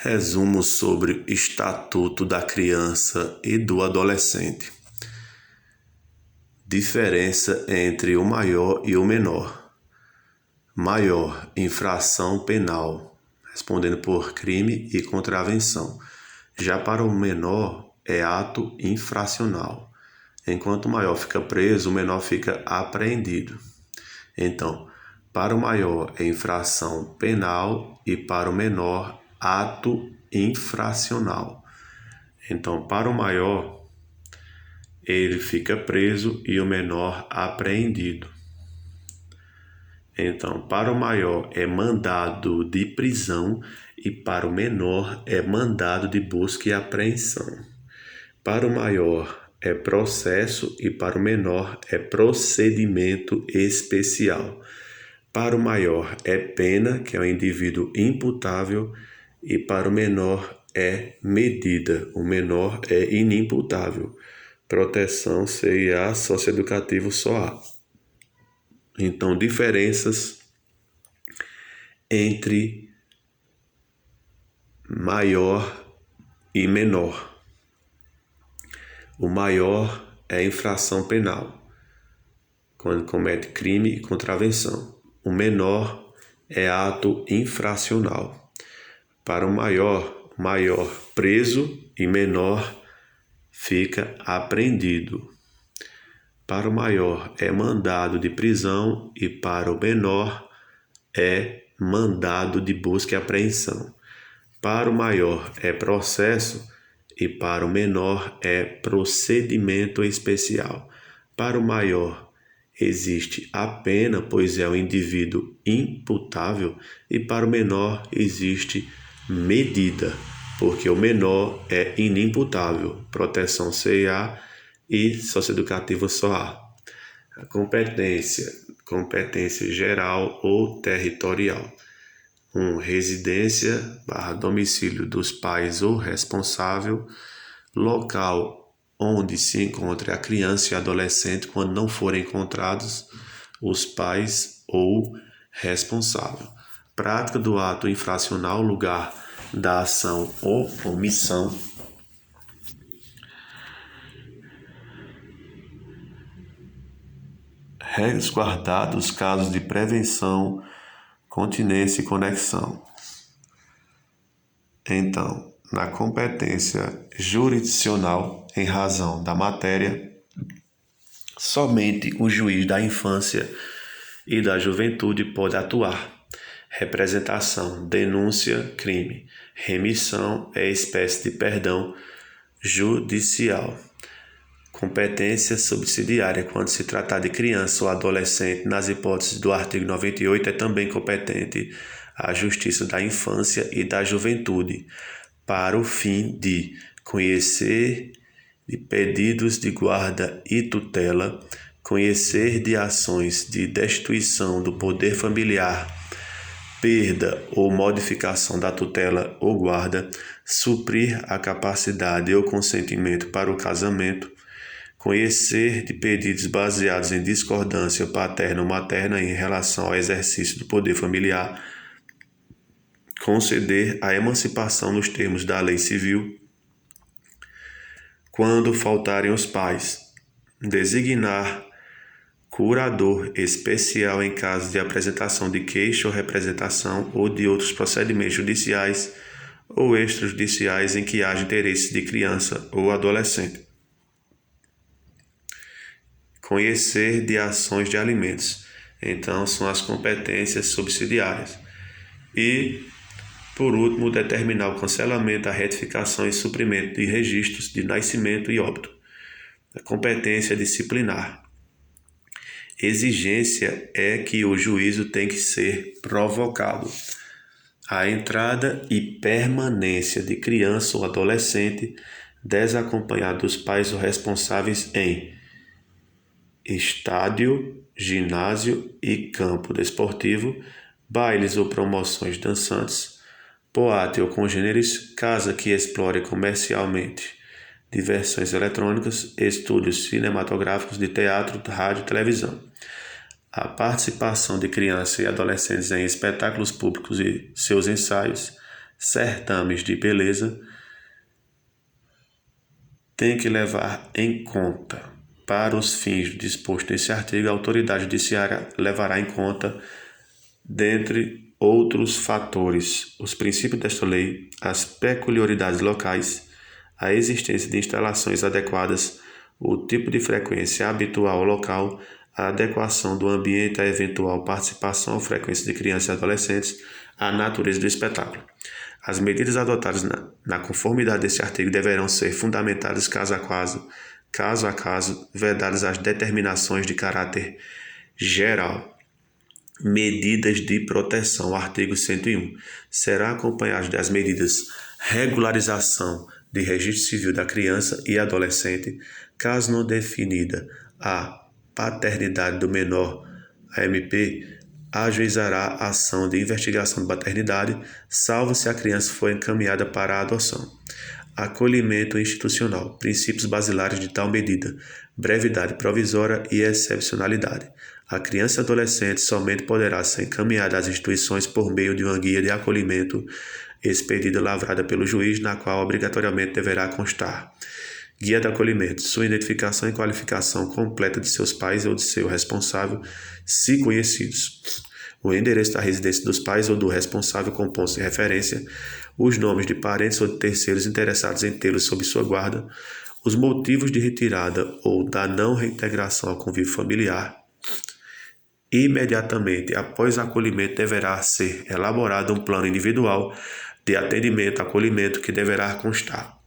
Resumo sobre Estatuto da Criança e do Adolescente. Diferença entre o maior e o menor. Maior, infração penal, respondendo por crime e contravenção. Já para o menor, é ato infracional. Enquanto o maior fica preso, o menor fica apreendido. Então, para o maior é infração penal e para o menor, ato infracional. Então, para o maior, ele fica preso e o menor apreendido. Então, para o maior é mandado de prisão e para o menor é mandado de busca e apreensão. Para o maior é processo e para o menor é procedimento especial. Para o maior é pena, que é o indivíduo imputável, e para o menor é medida, o menor é inimputável. Proteção CIA, socioeducativo SOA. Então, diferenças entre maior e menor. O maior é infração penal, quando comete crime e contravenção. O menor é ato infracional. Para o maior preso e menor fica apreendido. Para o maior é mandado de prisão e para o menor é mandado de busca e apreensão. Para o maior é processo e para o menor é procedimento especial. Para o maior existe a pena, pois é o indivíduo imputável, e para o menor existe medida, porque o menor é inimputável. Proteção CIA e socioeducativo SOA. A competência geral ou territorial. 1. Residência / domicílio dos pais ou responsável, local onde se encontre a criança e adolescente quando não forem encontrados os pais ou responsável. Prática do ato infracional, lugar da ação ou omissão. Resguardados casos de prevenção, continência e conexão. Então, na competência jurisdicional, em razão da matéria, somente o juiz da infância e da juventude pode atuar. Representação, denúncia, crime. Remissão é espécie de perdão judicial. Competência subsidiária, quando se tratar de criança ou adolescente, nas hipóteses do artigo 98, é também competente a Justiça da Infância e da Juventude, para o fim de conhecer de pedidos de guarda e tutela, conhecer de ações de destituição do poder familiar, perda ou modificação da tutela ou guarda, suprir a capacidade ou consentimento para o casamento, conhecer de pedidos baseados em discordância paterna ou materna em relação ao exercício do poder familiar, conceder a emancipação nos termos da lei civil, quando faltarem os pais, designar curador especial em caso de apresentação de queixa ou representação ou de outros procedimentos judiciais ou extrajudiciais em que haja interesse de criança ou adolescente. Conhecer de ações de alimentos. Então, são as competências subsidiárias. E, por último, determinar o cancelamento, a retificação e suprimento de registros de nascimento e óbito. A competência disciplinar. Exigência é que o juízo tem que ser provocado. A entrada e permanência de criança ou adolescente desacompanhado dos pais ou responsáveis em estádio, ginásio e campo desportivo, bailes ou promoções dançantes, boate ou congêneres, casa que explore comercialmente, diversões eletrônicas, estúdios cinematográficos de teatro, rádio e televisão. A participação de crianças e adolescentes em espetáculos públicos e seus ensaios, certames de beleza, tem que levar em conta, para os fins dispostos nesse artigo, a autoridade judiciária levará em conta, dentre outros fatores, os princípios desta lei, as peculiaridades locais, a existência de instalações adequadas, o tipo de frequência habitual ao local, a adequação do ambiente à eventual participação ou frequência de crianças e adolescentes, a natureza do espetáculo. As medidas adotadas na conformidade deste artigo deverão ser fundamentadas caso a caso, vedadas as determinações de caráter geral. Medidas de proteção, artigo 101. Será acompanhado das medidas regularização de registro civil da criança e adolescente, caso não definida a paternidade do menor, a MP ajuizará a ação de investigação de paternidade, salvo se a criança for encaminhada para a adoção. Acolhimento institucional. Princípios basilares de tal medida: brevidade provisória e excepcionalidade. A criança e adolescente somente poderá ser encaminhada às instituições por meio de uma guia de acolhimento expedida lavrada pelo juiz, na qual obrigatoriamente deverá constar: guia de acolhimento, sua identificação e qualificação completa de seus pais ou de seu responsável, se conhecidos, o endereço da residência dos pais ou do responsável com pontos de referência, os nomes de parentes ou de terceiros interessados em tê-los sob sua guarda, os motivos de retirada ou da não reintegração ao convívio familiar. Imediatamente após o acolhimento deverá ser elaborado um plano individual de atendimento e acolhimento que deverá constar: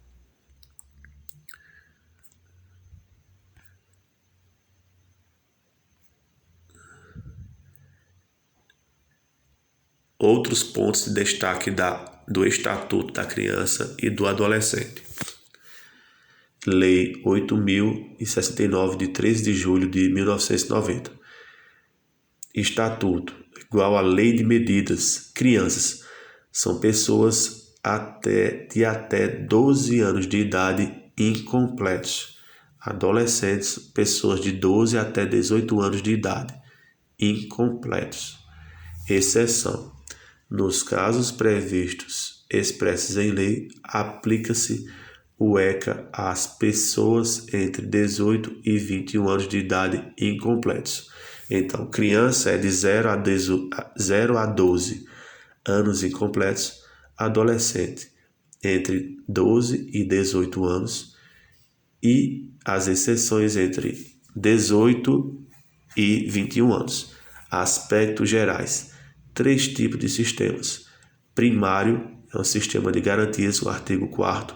outros pontos de destaque do Estatuto da Criança e do Adolescente. Lei 8.069, de 13 de julho de 1990. Estatuto, igual à Lei de Medidas. Crianças são pessoas de até 12 anos de idade incompletos. Adolescentes, pessoas de 12 até 18 anos de idade incompletos. Exceção: nos casos previstos expressos em lei, aplica-se o ECA às pessoas entre 18 e 21 anos de idade incompletos. Então, criança é de 0 a 12 anos incompletos, adolescente entre 12 e 18 anos, e as exceções entre 18 e 21 anos. Aspectos gerais: 3 tipos de sistemas. Primário é um sistema de garantias, o artigo 4º.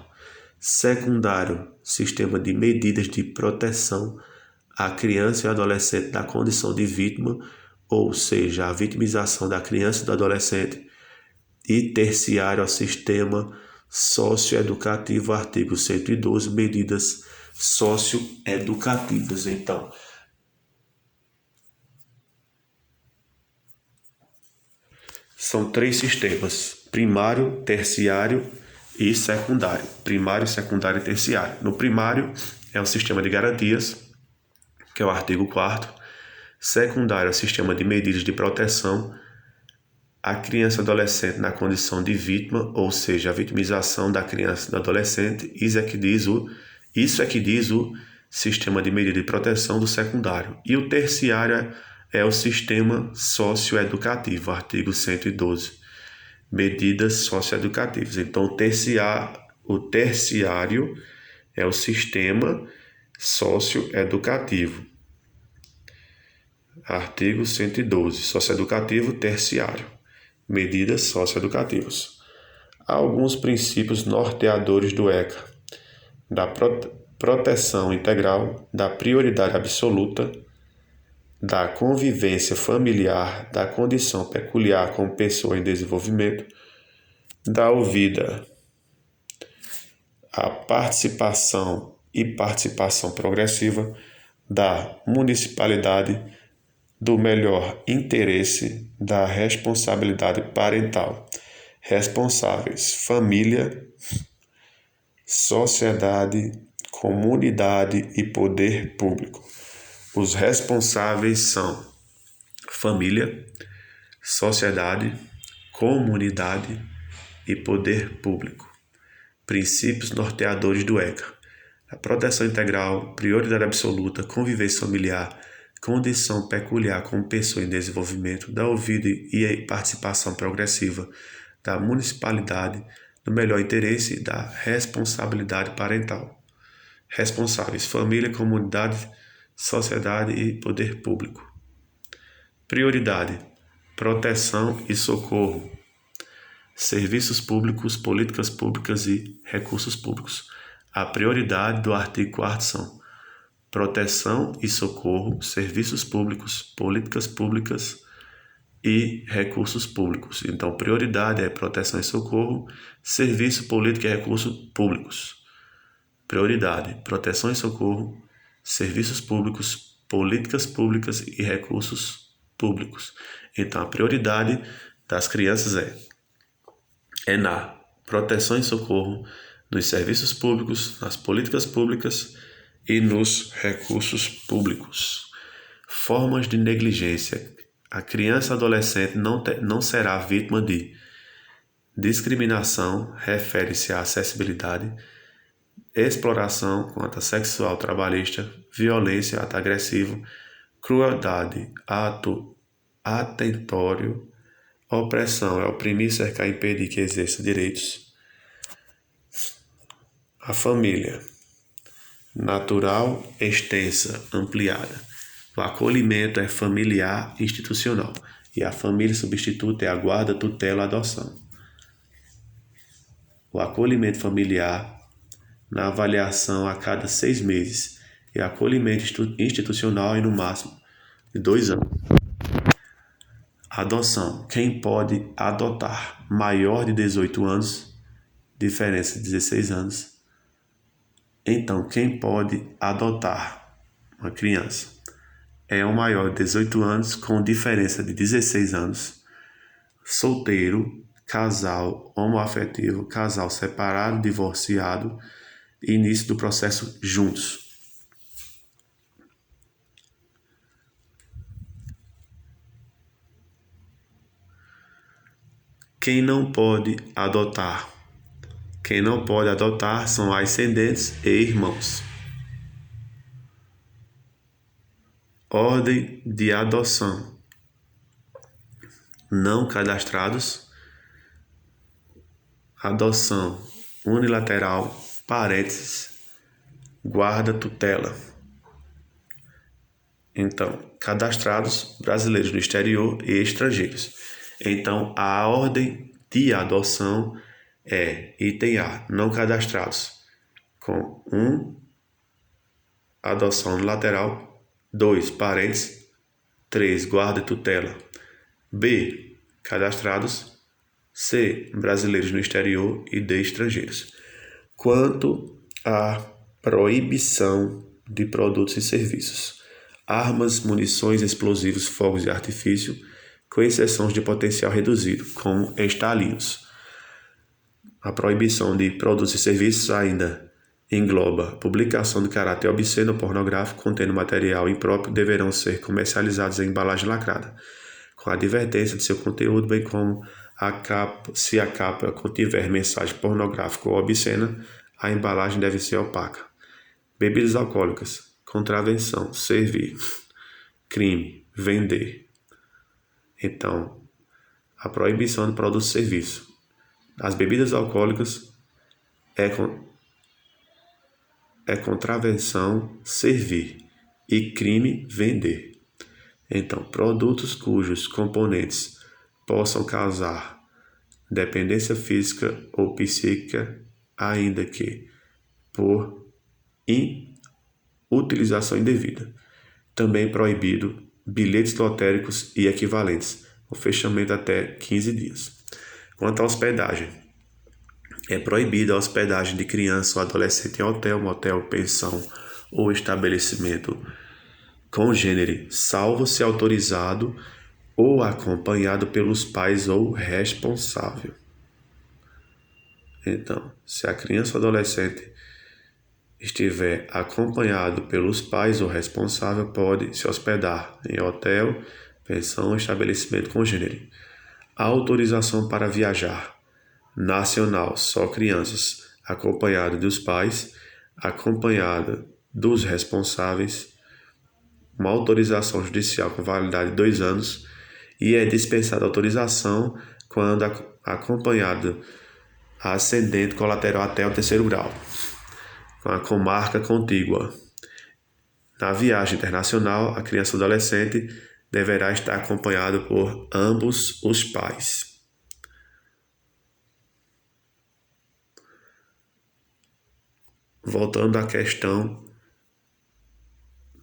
Secundário, sistema de medidas de proteção à criança e adolescente da condição de vítima, ou seja, a vitimização da criança e do adolescente. E terciário, ao sistema socioeducativo, artigo 112, medidas socioeducativas. Então, são 3 sistemas: primário, terciário e secundário. Primário, secundário e terciário. No primário é o sistema de garantias, que é o artigo 4º. Secundário é o sistema de medidas de proteção à criança e adolescente na condição de vítima, ou seja, a vitimização da criança e do adolescente. Isso é que diz o sistema de medida de proteção do secundário. E o terciário é o sistema socioeducativo, artigo 112, medidas socioeducativas. Então, o terciário é o sistema socioeducativo, artigo 112, socioeducativo terciário, medidas socioeducativas. Há alguns princípios norteadores do ECA: da proteção integral, da prioridade absoluta, da convivência familiar, da condição peculiar como pessoa em desenvolvimento, da ouvida a participação e participação progressiva, da municipalidade, do melhor interesse, da responsabilidade parental. Responsáveis: família, sociedade, comunidade e poder público. Os responsáveis são família, sociedade, comunidade e poder público. Princípios norteadores do ECA: a proteção integral, prioridade absoluta, convivência familiar, condição peculiar como pessoa em desenvolvimento, da ouvida e participação progressiva da municipalidade no melhor interesse da responsabilidade parental. Responsáveis: família, comunidade, sociedade e poder público. Prioridade: proteção e socorro, serviços públicos, políticas públicas e recursos públicos. A prioridade do artigo 4º são proteção e socorro, serviços públicos, políticas públicas e recursos públicos. Então, prioridade é proteção e socorro, serviço, política e recursos públicos. Prioridade: proteção e socorro, serviços públicos, políticas públicas e recursos públicos. Então, a prioridade das crianças é na proteção e socorro, nos serviços públicos, nas políticas públicas e nos recursos públicos. Formas de negligência: a criança e adolescente não será vítima de discriminação, refere-se à acessibilidade, exploração quanto a sexual trabalhista, violência, ato agressivo, crueldade, ato atentório, opressão, oprimir, cercar, impedir que exerça direitos. A família: natural, extensa, ampliada. O acolhimento é familiar institucional e a família substituta é a guarda, tutela, adoção. O acolhimento familiar na avaliação a cada 6 meses e acolhimento institucional em no máximo de 2 anos. Adoção: quem pode adotar? Maior de 18 anos, diferença de 16 anos. Então, quem pode adotar uma criança é um maior de 18 anos com diferença de 16 anos, solteiro, casal homoafetivo, casal separado, divorciado, início do processo juntos. Quem não pode adotar? Quem não pode adotar são ascendentes e irmãos. Ordem de adoção: não cadastrados, adoção unilateral, parênteses, guarda, tutela. Então, cadastrados, brasileiros no exterior e estrangeiros. Então, a ordem de adoção é item A, não cadastrados, com 1, adoção unilateral, 2, parentes, 3, guarda e tutela. B, cadastrados. C, brasileiros no exterior e D, estrangeiros. Quanto à proibição de produtos e serviços: armas, munições, explosivos, fogos de artifício, com exceção de potencial reduzido, como estalinos. A proibição de produtos e serviços ainda engloba publicação de caráter obsceno ou pornográfico contendo material impróprio deverão ser comercializados em embalagem lacrada, com a advertência de seu conteúdo, bem como se a capa contiver mensagem pornográfica ou obscena, a embalagem deve ser opaca. Bebidas alcoólicas: contravenção, servir, crime, vender. Então, a proibição de produtos e serviços. As bebidas alcoólicas é contravenção, servir, e crime, vender. Então, produtos cujos componentes possam causar dependência física ou psíquica, ainda que por utilização indevida. Também proibido bilhetes lotéricos e equivalentes, o fechamento até 15 dias. Quanto à hospedagem, é proibida a hospedagem de criança ou adolescente em hotel, motel, pensão ou estabelecimento congênere, salvo se autorizado ou acompanhado pelos pais ou responsável. Então, se a criança ou adolescente estiver acompanhado pelos pais ou responsável, pode se hospedar em hotel, pensão ou estabelecimento congênere. Autorização para viajar: nacional, só crianças, acompanhada dos pais, acompanhada dos responsáveis, uma autorização judicial com validade de 2 anos, e é dispensada a autorização quando acompanhado ascendente colateral até o 3º grau, com a comarca contígua. Na viagem internacional, a criança ou adolescente deverá estar acompanhado por ambos os pais. Voltando à questão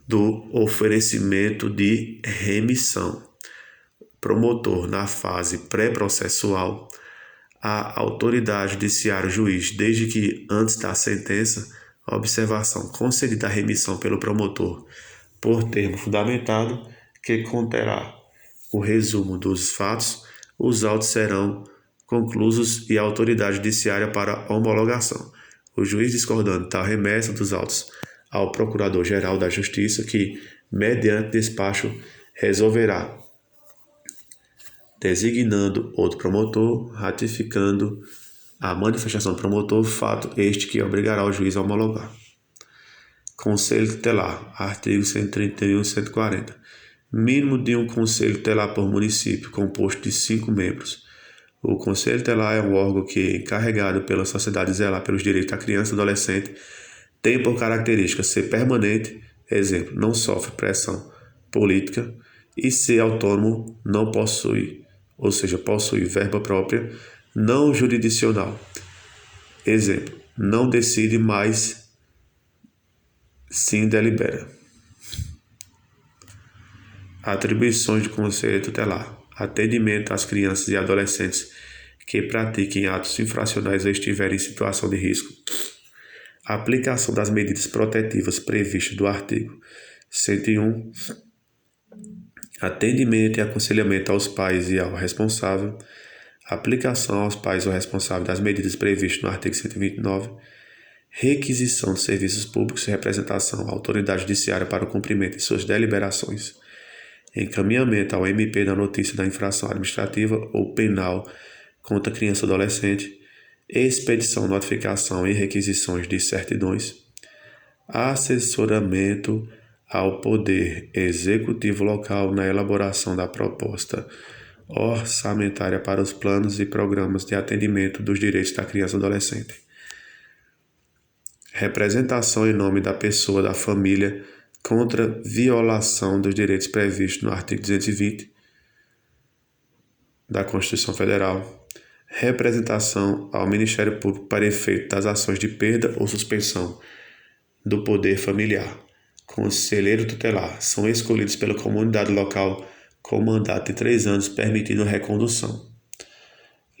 do oferecimento de remissão. Promotor, na fase pré-processual, a autoridade judiciária, o juiz, desde que antes da sentença, a observação concedida a remissão pelo promotor por termo fundamentado, que conterá o resumo dos fatos, os autos serão conclusos e a autoridade judiciária para homologação. O juiz discordando tal remessa dos autos ao Procurador-Geral da Justiça, que, mediante despacho, resolverá, designando outro promotor, ratificando a manifestação do promotor, fato este que obrigará o juiz a homologar. Conselho Tutelar, artigo 131 e 140. Mínimo de um conselho tutelar por município, composto de 5 membros. O Conselho Tutelar é um órgão que, encarregado pela sociedade de zelar pelos direitos da criança e adolescente, tem por característica ser permanente, exemplo, não sofre pressão política, e ser autônomo, não possui, ou seja, possui verba própria, não jurisdicional. Exemplo, não decide, mas sim delibera. Atribuições do Conselho Tutelar: atendimento às crianças e adolescentes que pratiquem atos infracionais ou estiverem em situação de risco. Aplicação das medidas protetivas previstas do artigo 101. Atendimento e aconselhamento aos pais e ao responsável. Aplicação aos pais ou responsável das medidas previstas no artigo 129. Requisição de serviços públicos e representação à autoridade judiciária para o cumprimento de suas deliberações. Encaminhamento ao MP da notícia da infração administrativa ou penal contra criança ou adolescente. Expedição, notificação e requisições de certidões. Assessoramento ao Poder Executivo Local na elaboração da proposta orçamentária para os planos e programas de atendimento dos direitos da criança e adolescente. Representação em nome da pessoa da família contra violação dos direitos previstos no artigo 220 da Constituição Federal. Representação ao Ministério Público para efeito das ações de perda ou suspensão do poder familiar. Conselheiro tutelar são escolhidos pela comunidade local com mandato de 3 anos, permitindo recondução.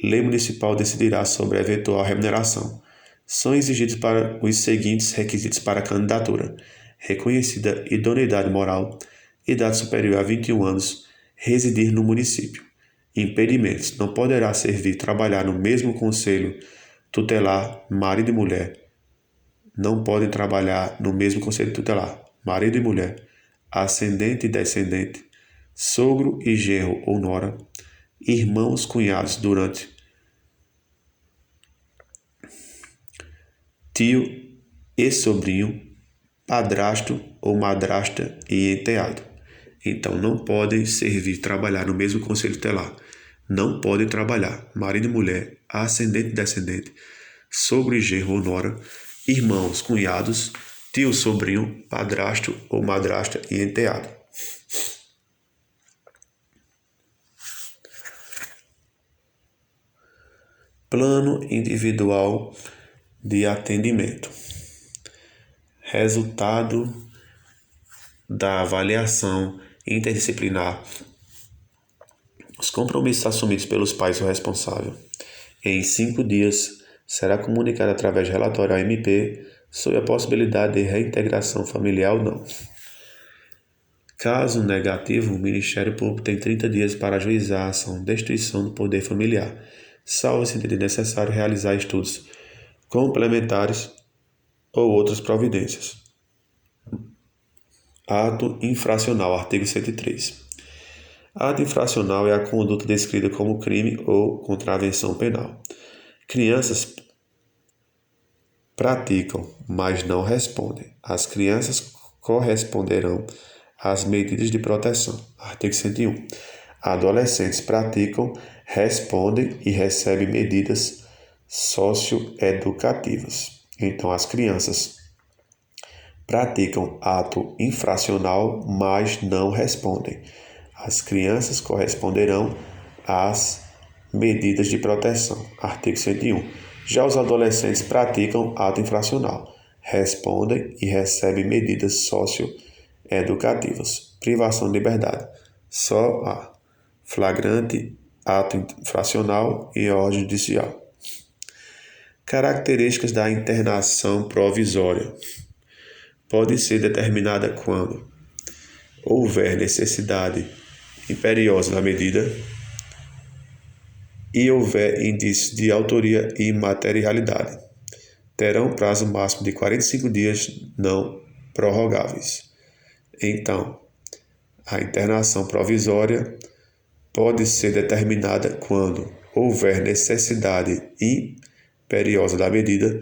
Lei municipal decidirá sobre a eventual remuneração. São exigidos para os seguintes requisitos para a candidatura: reconhecida idoneidade moral, idade superior a 21 anos, residir no município. Impedimentos: não poderá servir trabalhar no mesmo conselho tutelar marido e mulher. Não podem trabalhar no mesmo conselho tutelar marido e mulher, ascendente e descendente, sogro e genro ou nora, irmãos, cunhados durante, tio e sobrinho, padrasto ou madrasta e enteado. Então, não podem servir trabalhar no mesmo conselho tutelar. Não podem trabalhar marido e mulher, ascendente e descendente, sogro e genro ou nora, irmãos, cunhados, tio, sobrinho, padrasto ou madrasta e enteado. Plano individual de atendimento. Resultado da avaliação interdisciplinar. Os compromissos assumidos pelos pais ou responsável. Em 5 dias, será comunicado através de relatório ao MP sobre a possibilidade de reintegração familiar ou não. Caso negativo, o Ministério Público tem 30 dias para ajuizar a ação de destituição do poder familiar, salvo se entender necessário realizar estudos complementares ou outras providências. Ato infracional, artigo 103. Ato infracional é a conduta descrita como crime ou contravenção penal, Crianças praticam, mas não respondem. As crianças corresponderão às medidas de proteção. Artigo 101. Adolescentes praticam, respondem e recebem medidas socioeducativas. Então, as crianças praticam ato infracional, mas não respondem. As crianças corresponderão às medidas de proteção. Artigo 101. Já os adolescentes praticam ato infracional, respondem e recebem medidas socioeducativas. Privação de liberdade. Só a flagrante, ato infracional e ordem judicial. Características da internação provisória. Pode ser determinada quando houver necessidade imperiosa da medida e houver indícios de autoria e materialidade. Terão prazo máximo de 45 dias não prorrogáveis. Então, a internação provisória pode ser determinada quando houver necessidade imperiosa da medida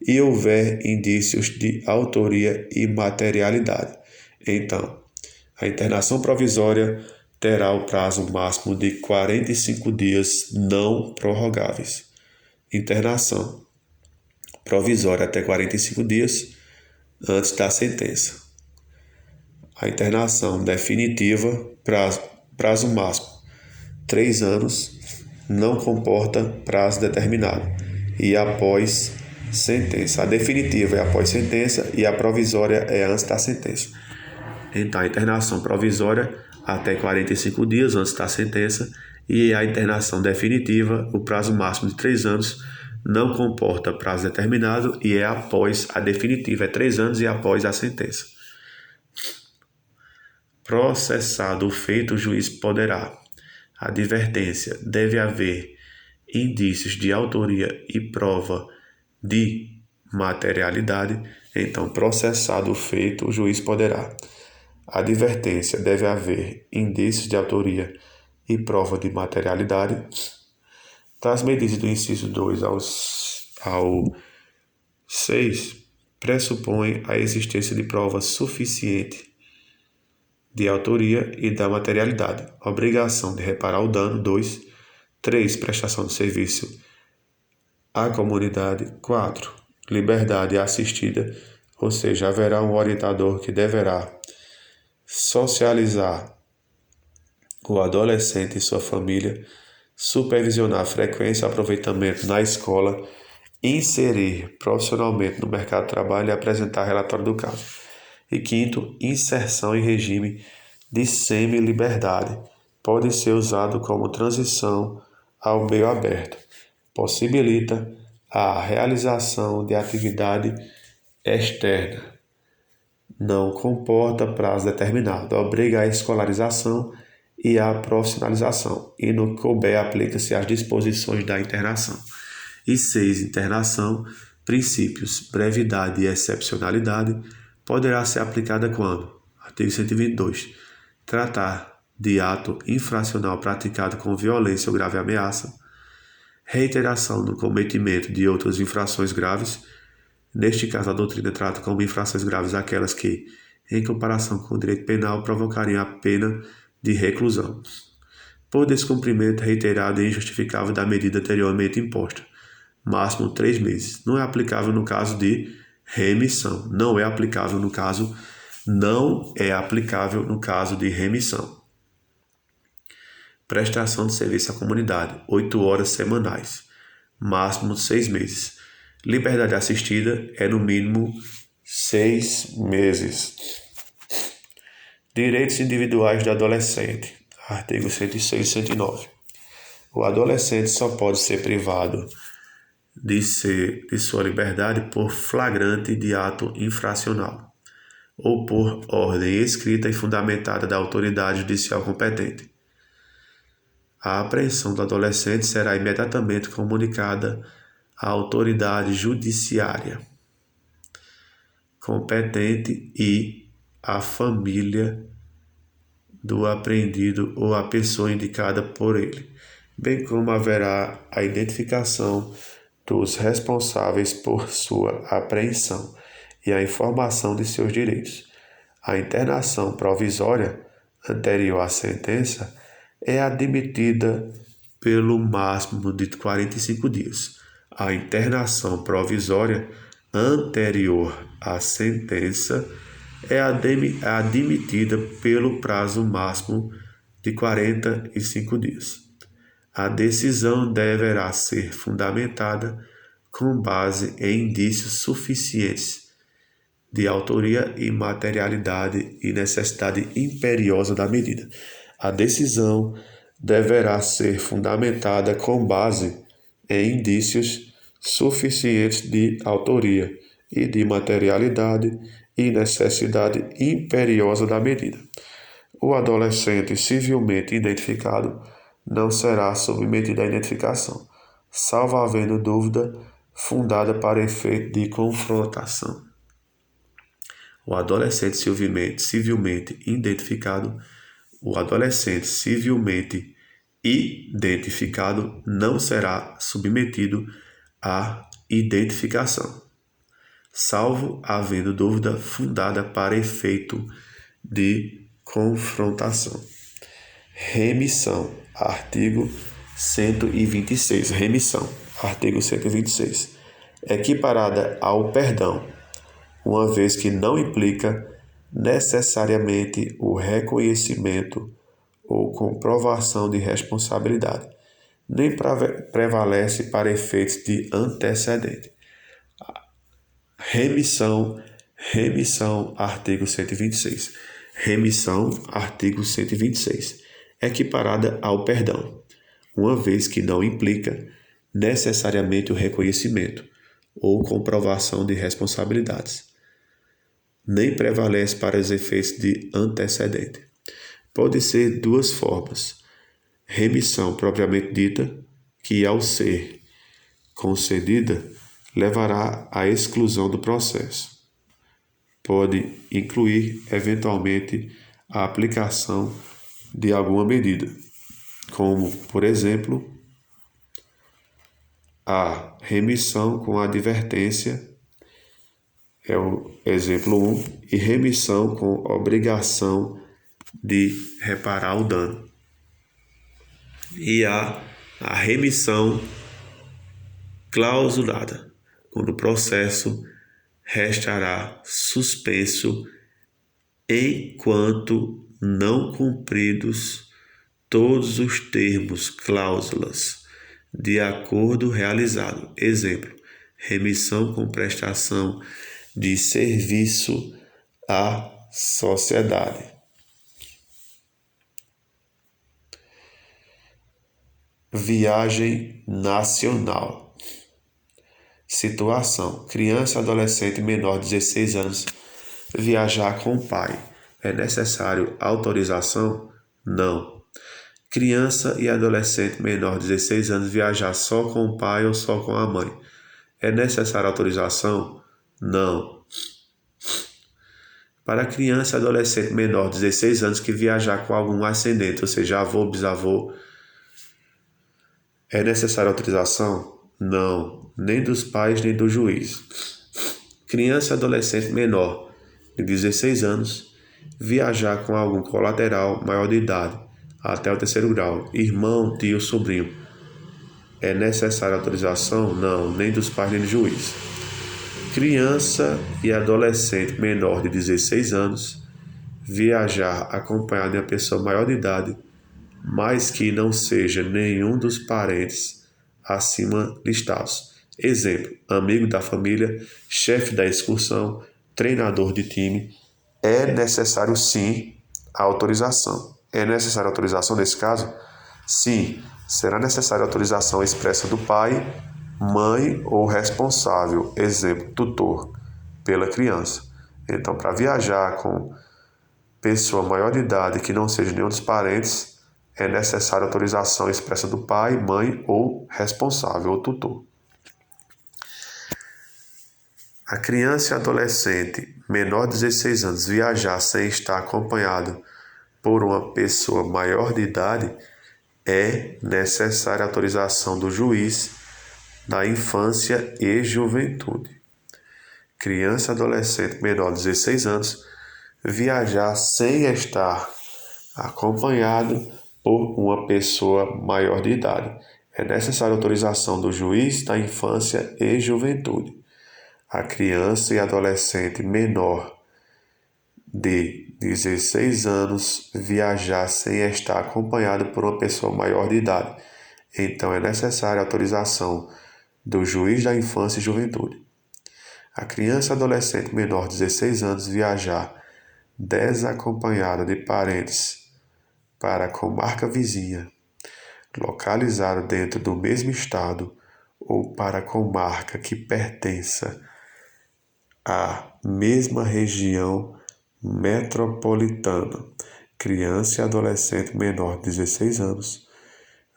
e houver indícios de autoria e materialidade. Então, a internação provisória terá o prazo máximo de 45 dias não prorrogáveis. Internação provisória até 45 dias antes da sentença. A internação definitiva, prazo máximo 3 anos, não comporta prazo determinado. E após sentença. A definitiva é após sentença e a provisória é antes da sentença. Então, a internação provisória até 45 dias antes da sentença e a internação definitiva, o prazo máximo de 3 anos, não comporta prazo determinado e é após a definitiva, é 3 anos e após a sentença. Processado o feito, o juiz poderá. Advertência: deve haver indícios de autoria e prova de materialidade. Então, processado o feito, o juiz poderá. Advertência: deve haver indícios de autoria e prova de materialidade. Das medidas do inciso 2 ao 6, pressupõe a existência de prova suficiente de autoria e da materialidade. Obrigação de reparar o dano. 2. 3. Prestação de serviço à comunidade. 4. Liberdade assistida, ou seja, haverá um orientador que deverá socializar o adolescente e sua família, supervisionar a frequência e aproveitamento na escola, inserir profissionalmente no mercado de trabalho e apresentar relatório do caso. E 5. Inserção em regime de semi-liberdade. Pode ser usado como transição ao meio aberto. Possibilita a realização de atividade externa. Não comporta prazo determinado. Obriga a escolarização e a profissionalização. E no que couber, aplica-se às disposições da internação. E 6. Internação. Princípios: brevidade e excepcionalidade. Poderá ser aplicada quando? Artigo 122. Tratar de ato infracional praticado com violência ou grave ameaça. Reiteração no cometimento de outras infrações graves. Neste caso, a doutrina trata como infrações graves aquelas que, em comparação com o direito penal, provocariam a pena de reclusão. Por descumprimento reiterado e injustificável da medida anteriormente imposta. Máximo 3 meses. Não é aplicável no caso de remissão. Não é aplicável no caso de remissão. Prestação de serviço à comunidade. 8 horas semanais. Máximo 6 meses. Liberdade assistida é no mínimo 6 meses. Direitos individuais do adolescente. Artigo 106 e 109. O adolescente só pode ser privado de sua liberdade por flagrante de ato infracional ou por ordem escrita e fundamentada da autoridade judicial competente. A apreensão do adolescente será imediatamente comunicada à autoridade judiciária competente e à família do apreendido ou à pessoa indicada por ele, bem como haverá a identificação dos responsáveis por sua apreensão e a informação de seus direitos. A internação provisória anterior à sentença é admitida pelo máximo de 45 dias. A internação provisória anterior à sentença é admitida pelo prazo máximo de 45 dias. A decisão deverá ser fundamentada com base em indícios suficientes de autoria e materialidade e necessidade imperiosa da medida. A decisão deverá ser fundamentada com base em indícios suficientes de autoria e de materialidade e necessidade imperiosa da medida. O adolescente civilmente identificado não será submetido à identificação, salvo havendo dúvida fundada para efeito de confrontação. O adolescente civilmente identificado não será submetido à identificação, salvo havendo dúvida fundada para efeito de confrontação. Remissão, artigo 126. Remissão, artigo 126. Equiparada ao perdão, uma vez que não implica necessariamente o reconhecimento ou comprovação de responsabilidade, nem prevalece para efeitos de antecedente. Remissão, artigo 126. Remissão, artigo 126. Equiparada ao perdão, uma vez que não implica necessariamente o reconhecimento ou comprovação de responsabilidades, nem prevalece para os efeitos de antecedente. Pode ser duas formas: remissão propriamente dita, que ao ser concedida levará à exclusão do processo. Pode incluir, eventualmente, a aplicação de alguma medida, como, por exemplo, a remissão com advertência, é o exemplo 1, e remissão com obrigação de reparar o dano. E a remissão clausulada, quando o processo restará suspenso enquanto não cumpridos todos os termos, cláusulas de acordo realizado. Exemplo: remissão com prestação de serviço à sociedade. Viagem nacional. Situação: criança, adolescente menor de 16 anos viajar com o pai. É necessário autorização? Não. Criança e adolescente menor de 16 anos viajar só com o pai ou só com a mãe. É necessária autorização? Não. Para criança e adolescente menor de 16 anos que viajar com algum ascendente, ou seja, avô, bisavô, é necessária autorização? Não. Nem dos pais, nem do juiz. Criança e adolescente menor de 16 anos viajar com algum colateral maior de idade até o 3º grau, irmão, tio, sobrinho, é necessária autorização? Não, nem dos pais nem do juiz. Criança e adolescente menor de 16 anos viajar acompanhado de uma pessoa maior de idade, mas que não seja nenhum dos parentes acima listados. Exemplo: amigo da família, chefe da excursão, treinador de time. É necessário sim a autorização. É necessária a autorização nesse caso? Sim, será necessária a autorização expressa do pai, mãe ou responsável, exemplo, tutor, pela criança. Então, para viajar com pessoa maior de idade que não seja nenhum dos parentes, é necessária a autorização expressa do pai, mãe ou responsável ou tutor. A criança e adolescente menor de 16 anos viajar sem estar acompanhado por uma pessoa maior de idade, é necessária a autorização do juiz da infância e juventude. Criança, adolescente menor de 16 anos, viajar sem estar acompanhado por uma pessoa maior de idade. É necessária autorização do juiz da infância e juventude. A criança e adolescente menor de 16 anos viajar sem estar acompanhado por uma pessoa maior de idade. Então é necessária autorização do juiz da infância e juventude. A criança e adolescente menor de 16 anos viajar desacompanhada de parentes para a comarca vizinha, localizada dentro do mesmo estado ou para a comarca que pertença à mesma região metropolitana. Criança e adolescente menor de 16 anos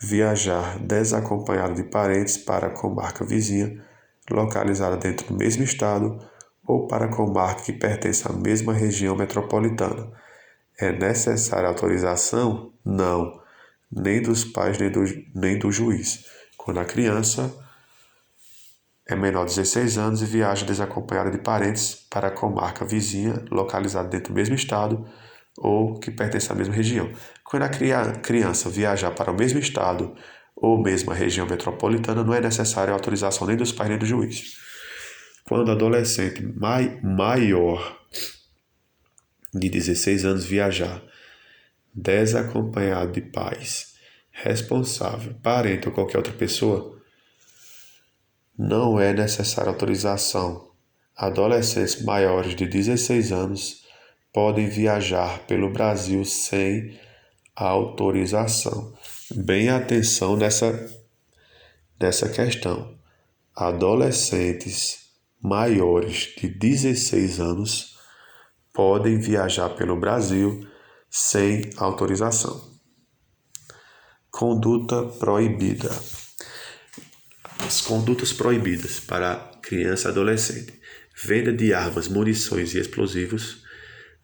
viajar desacompanhado de parentes para a comarca vizinha, localizada dentro do mesmo estado ou para a comarca que pertence à mesma região metropolitana. É necessária autorização? Não, nem dos pais nem do juiz. Quando a criança é menor de 16 anos e viaja desacompanhada de parentes para a comarca vizinha, localizada dentro do mesmo estado ou que pertence à mesma região. Quando a criança viajar para o mesmo estado ou mesma região metropolitana, não é necessária a autorização nem dos pais nem do juiz. Quando adolescente maior de 16 anos viajar desacompanhado de pais, responsável, parente ou qualquer outra pessoa, não é necessária autorização. Adolescentes maiores de 16 anos podem viajar pelo Brasil sem autorização. Bem atenção nessa questão. Adolescentes maiores de 16 anos podem viajar pelo Brasil sem autorização. Conduta proibida. As condutas proibidas para criança e adolescente: venda de armas, munições e explosivos,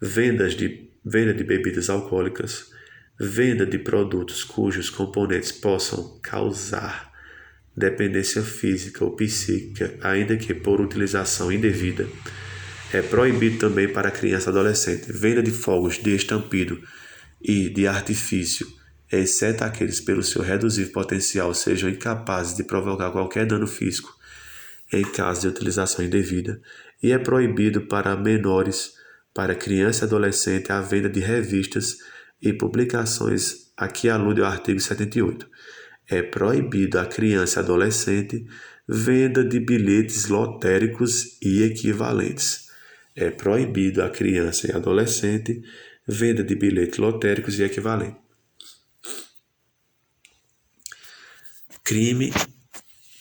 venda de bebidas alcoólicas, venda de produtos cujos componentes possam causar dependência física ou psíquica, ainda que por utilização indevida. É proibido também para criança e adolescente venda de fogos de estampido e de artifício, exceto aqueles pelo seu reduzido potencial sejam incapazes de provocar qualquer dano físico em caso de utilização indevida, e é proibido para menores, para criança e adolescente, a venda de revistas e publicações a que alude o artigo 78. É proibido a criança e adolescente venda de bilhetes lotéricos e equivalentes. É proibido a criança e adolescente venda de bilhetes lotéricos e equivalentes.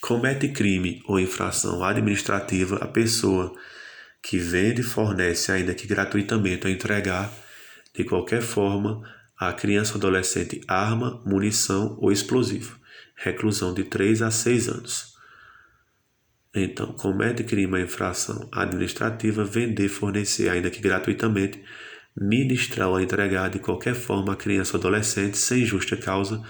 Comete crime ou infração administrativa a pessoa que vende, fornece, ainda que gratuitamente, ou entregar de qualquer forma a criança ou adolescente arma, munição ou explosivo. Reclusão de 3 a 6 anos. Então, comete crime ou infração administrativa, vender, fornecer, ainda que gratuitamente, ministrar ou entregar de qualquer forma a criança ou adolescente, sem justa causa,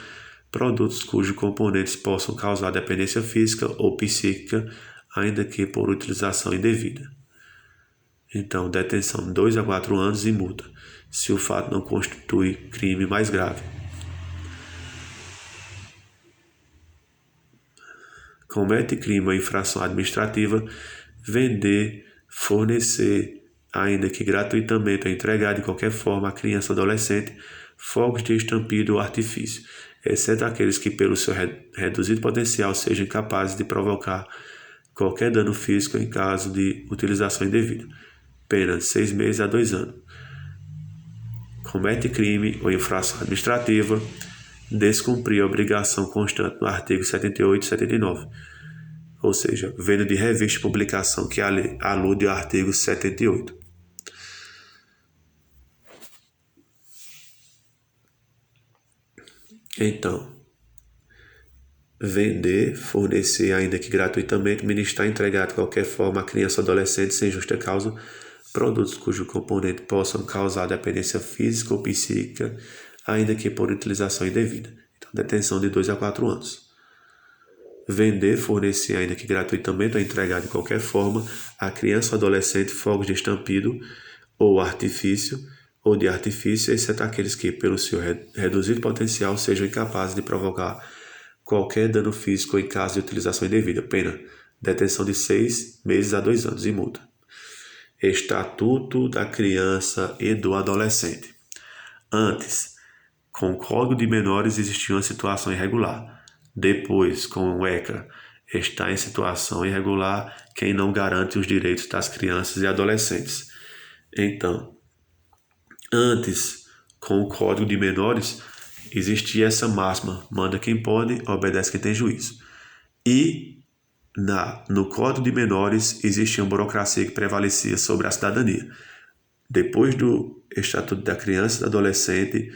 produtos cujos componentes possam causar dependência física ou psíquica, ainda que por utilização indevida. Então, detenção de 2 a 4 anos e multa, se o fato não constitui crime mais grave. Comete crime ou infração administrativa, vender, fornecer, ainda que gratuitamente, ou entregar de qualquer forma a criança ou adolescente fogos de estampido ou artifício, exceto aqueles que pelo seu reduzido potencial sejam capazes de provocar qualquer dano físico em caso de utilização indevida. Pena de 6 meses a 2 anos. Comete crime ou infração administrativa, descumprir a obrigação constante no artigo 78 e 79, ou seja, venda de revista e publicação que alude ao artigo 78. Então, vender, fornecer, ainda que gratuitamente, ministrar, entregar de qualquer forma a criança ou adolescente sem justa causa produtos cujo componente possam causar dependência física ou psíquica, ainda que por utilização indevida. Então, detenção de 2 a 4 anos. vender, fornecer, ainda que gratuitamente ou entregar de qualquer forma, a criança ou adolescente fogos de estampido ou artifício ou de artifício, exceto aqueles que, pelo seu reduzido potencial, sejam incapazes de provocar qualquer dano físico em caso de utilização indevida. Pena: detenção de 6 meses a 2 anos e multa. Estatuto da Criança e do Adolescente. Antes, com o Código de Menores existia uma situação irregular. Depois, com o ECA, está em situação irregular quem não garante os direitos das crianças e adolescentes. Então, antes, com o Código de Menores, existia essa máxima: manda quem pode, obedece quem tem juízo. E no Código de Menores existia uma burocracia que prevalecia sobre a cidadania. Depois do Estatuto da Criança e do Adolescente,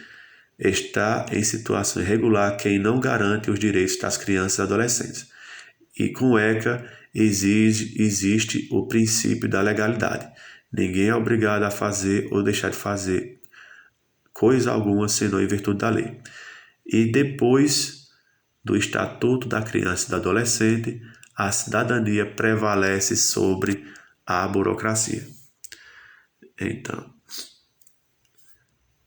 está em situação irregular quem não garante os direitos das crianças e adolescentes. E com o ECA existe o princípio da legalidade. Ninguém é obrigado a fazer ou deixar de fazer coisa alguma senão em virtude da lei. E depois do Estatuto da Criança e do Adolescente, a cidadania prevalece sobre a burocracia. Então,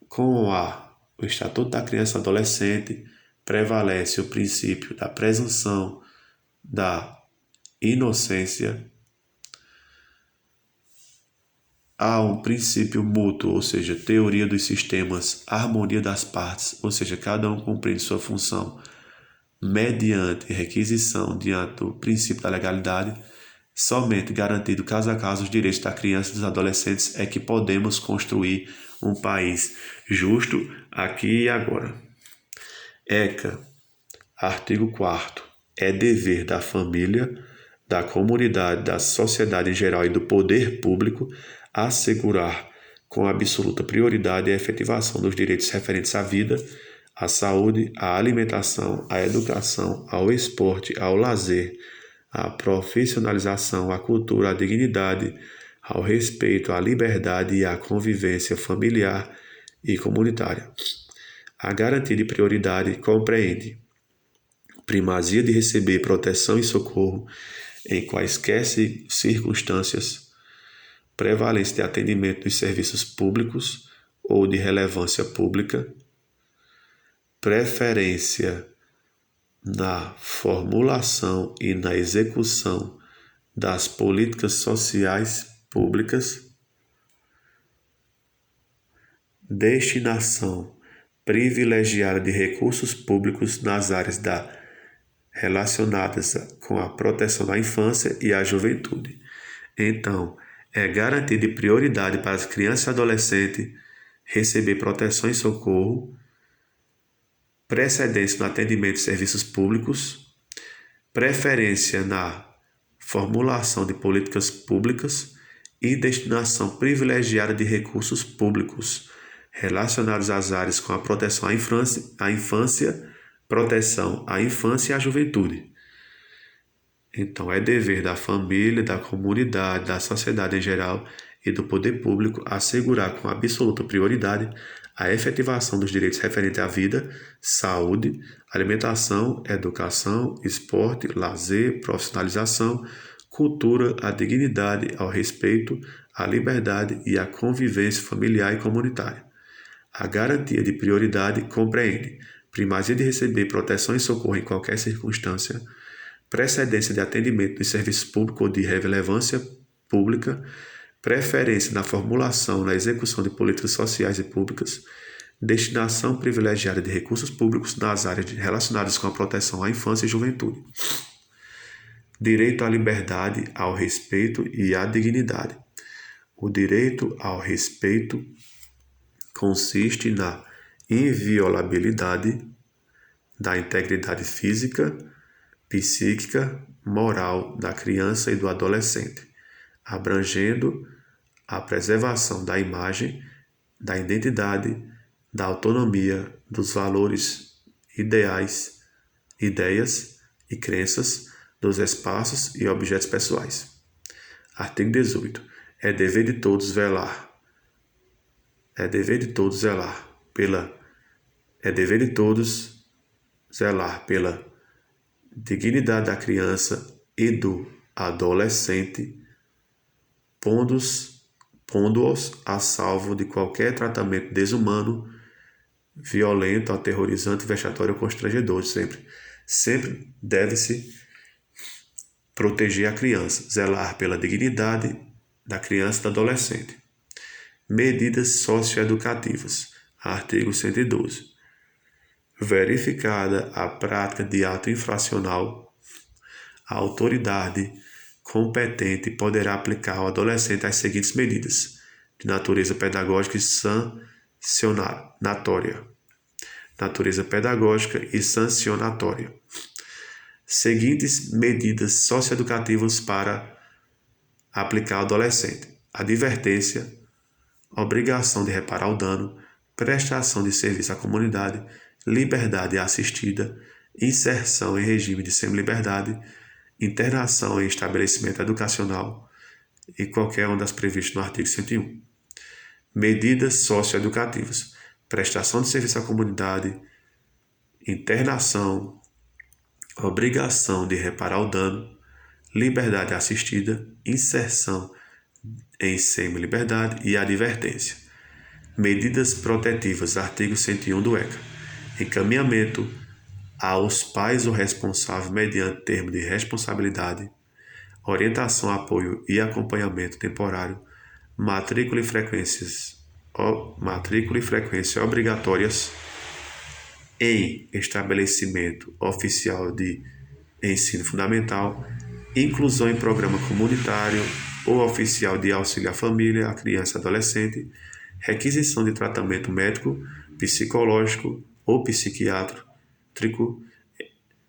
com o Estatuto da Criança e Adolescente, prevalece o princípio da presunção da inocência. Há um princípio mútuo, ou seja, teoria dos sistemas, harmonia das partes, ou seja, cada um cumprindo sua função mediante requisição diante do princípio da legalidade. Somente garantido caso a caso os direitos da criança e dos adolescentes é que podemos construir um país justo aqui e agora. ECA, artigo 4º. É dever da família, da comunidade, da sociedade em geral e do poder público assegurar com absoluta prioridade a efetivação dos direitos referentes à vida, à saúde, à alimentação, à educação, ao esporte, ao lazer, à profissionalização, à cultura, à dignidade, ao respeito, à liberdade e à convivência familiar e comunitária. A garantia de prioridade compreende primazia de receber proteção e socorro em quaisquer circunstâncias, prevalência de atendimento dos serviços públicos ou de relevância pública, preferência na formulação e na execução das políticas sociais públicas, destinação privilegiada de recursos públicos nas áreas relacionadas com a proteção da infância e à juventude. Então, é garantia de prioridade para as crianças e adolescentes receber proteção e socorro, precedência no atendimento de serviços públicos, preferência na formulação de políticas públicas e destinação privilegiada de recursos públicos relacionados às áreas com a proteção à infância, proteção à infância e à juventude. Então, é dever da família, da comunidade, da sociedade em geral e do poder público assegurar com absoluta prioridade a efetivação dos direitos referentes à vida, saúde, alimentação, educação, esporte, lazer, profissionalização, cultura, a dignidade, ao respeito, à liberdade e à convivência familiar e comunitária. A garantia de prioridade compreende primazia de receber proteção e socorro em qualquer circunstância, precedência de atendimento de serviços públicos ou de relevância pública, preferência na formulação, na execução de políticas sociais e públicas, destinação privilegiada de recursos públicos nas áreas relacionadas com a proteção à infância e juventude, direito à liberdade, ao respeito e à dignidade. O direito ao respeito consiste na inviolabilidade da integridade física, psíquica, moral da criança e do adolescente, abrangendo a preservação da imagem, da identidade, da autonomia, dos valores, ideias e crenças, dos espaços e objetos pessoais. Artigo 18. É dever de todos zelar pela dignidade da criança e do adolescente, pondo-os a salvo de qualquer tratamento desumano, violento, aterrorizante, vexatório ou constrangedor. Sempre deve-se proteger a criança, zelar pela dignidade da criança e do adolescente. Medidas socioeducativas. Artigo 112. Verificada a prática de ato infracional, a autoridade competente poderá aplicar ao adolescente as seguintes medidas, de natureza pedagógica e sancionatória. Seguintes medidas socioeducativas para aplicar ao adolescente: advertência, obrigação de reparar o dano, prestação de serviço à comunidade, liberdade assistida, inserção em regime de semi-liberdade, internação em estabelecimento educacional e qualquer uma das previstas no artigo 101. Medidas socioeducativas: prestação de serviço à comunidade, internação, obrigação de reparar o dano, liberdade assistida, inserção em semi-liberdade e advertência. Medidas protetivas, artigo 101 do ECA. Encaminhamento aos pais ou responsável mediante termo de responsabilidade, orientação, apoio e acompanhamento temporário, matrícula e frequência obrigatórias em estabelecimento oficial de ensino fundamental, inclusão em programa comunitário ou oficial de auxílio à família, à criança e adolescente, requisição de tratamento médico, psicológico ou psiquiátrico,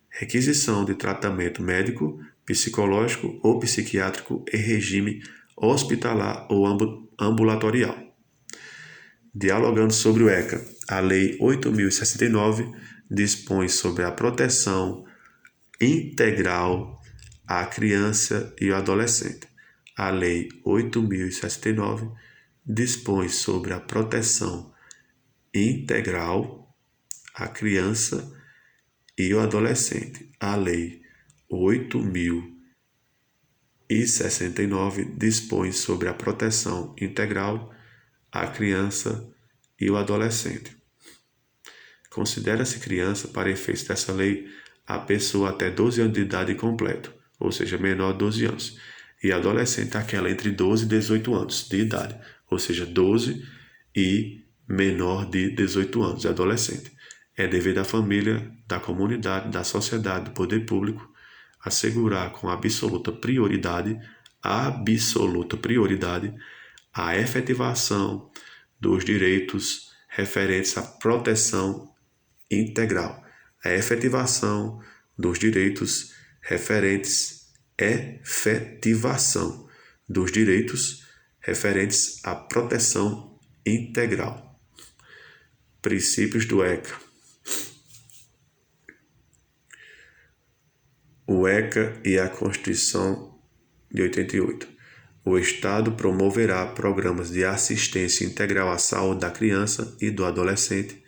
requisição de tratamento médico, psicológico ou psiquiátrico em regime hospitalar ou ambulatorial. Dialogando sobre o ECA, a Lei 8.069 dispõe sobre a proteção integral à criança e ao adolescente. A Lei 8.069 dispõe sobre a proteção integral à criança e ao adolescente. A Lei 8.069 dispõe sobre a proteção integral à criança e ao adolescente. Considera-se criança, para efeitos dessa lei, a pessoa até 12 anos de idade completo, ou seja, menor de 12 anos, e adolescente aquela entre 12 e 18 anos de idade, ou seja, 12 e menor de 18 anos, adolescente. É dever da família, da comunidade, da sociedade, do poder público, assegurar com absoluta prioridade, a efetivação dos direitos referentes à proteção integral. A efetivação dos direitos referentes à proteção integral. Princípios do ECA. O ECA e a Constituição de 88. O Estado promoverá programas de assistência integral à saúde da criança e do adolescente,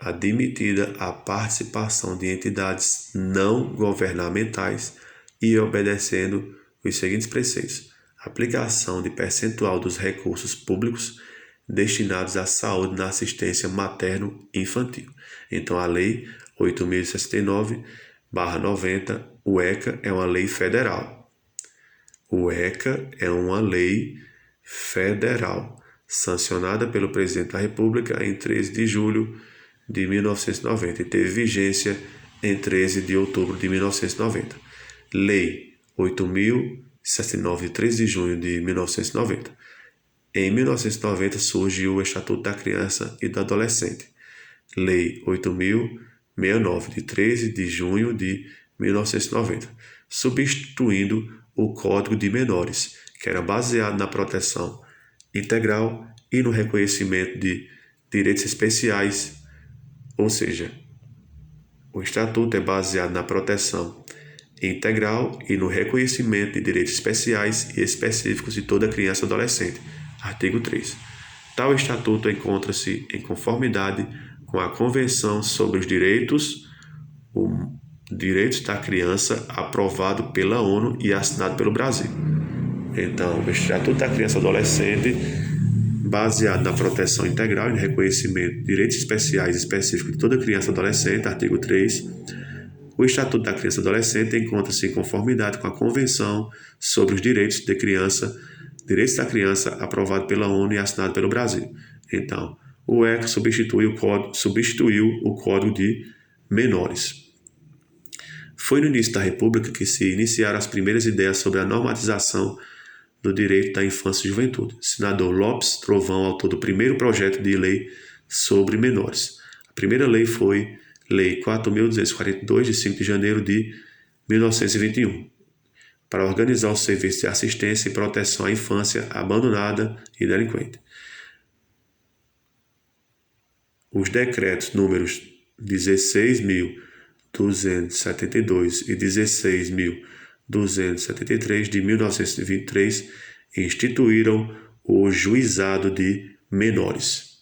admitida a participação de entidades não governamentais e obedecendo os seguintes preceitos: aplicação de percentual dos recursos públicos destinados à saúde na assistência materno-infantil. Então, a Lei 8.069/90, o ECA é uma lei federal. O ECA é uma lei federal, sancionada pelo Presidente da República em 13 de julho de 1990 e teve vigência em 13 de outubro de 1990. Lei 8.069, de 13 de junho de 1990. Em 1990 surge o Estatuto da Criança e do Adolescente. Lei 8.069, de 13 de junho de 1990, substituindo o Código de Menores, que era baseado na proteção integral e no reconhecimento de direitos especiais, ou seja, o Estatuto é baseado na proteção integral e no reconhecimento de direitos especiais e específicos de toda criança e adolescente. Artigo 3. Tal Estatuto encontra-se em conformidade com a Convenção sobre os Direitos Direitos da Criança, aprovado pela ONU e assinado pelo Brasil. Então, o Estatuto da Criança e Adolescente, baseado na proteção integral e no reconhecimento de direitos especiais e específicos de toda criança e adolescente, artigo 3. O Estatuto da Criança e Adolescente encontra-se em conformidade com a Convenção sobre os Direitos da Criança, aprovado pela ONU e assinado pelo Brasil. Então, o ECA substituiu o Código de Menores. Foi no início da República que se iniciaram as primeiras ideias sobre a normatização do direito da infância e juventude. Senador Lopes Trovão, autor do primeiro projeto de lei sobre menores. A primeira lei foi Lei 4.242, de 5 de janeiro de 1921, para organizar o serviço de assistência e proteção à infância abandonada e delinquente. Os decretos números 16.272 e 16.273 de 1923 instituíram o Juizado de Menores,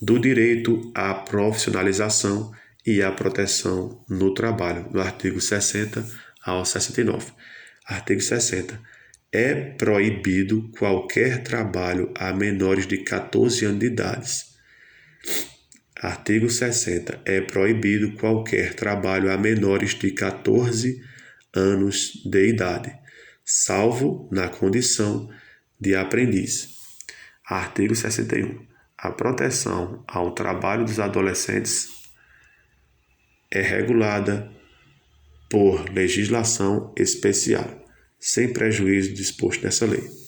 do direito à profissionalização e à proteção no trabalho, do artigo 60 ao 69. Artigo 60. É proibido qualquer trabalho a menores de 14 anos de idade. Artigo 60. É proibido qualquer trabalho a menores de 14 anos de idade, salvo na condição de aprendiz. Artigo 61. A proteção ao trabalho dos adolescentes é regulada por legislação especial, sem prejuízo disposto nessa lei.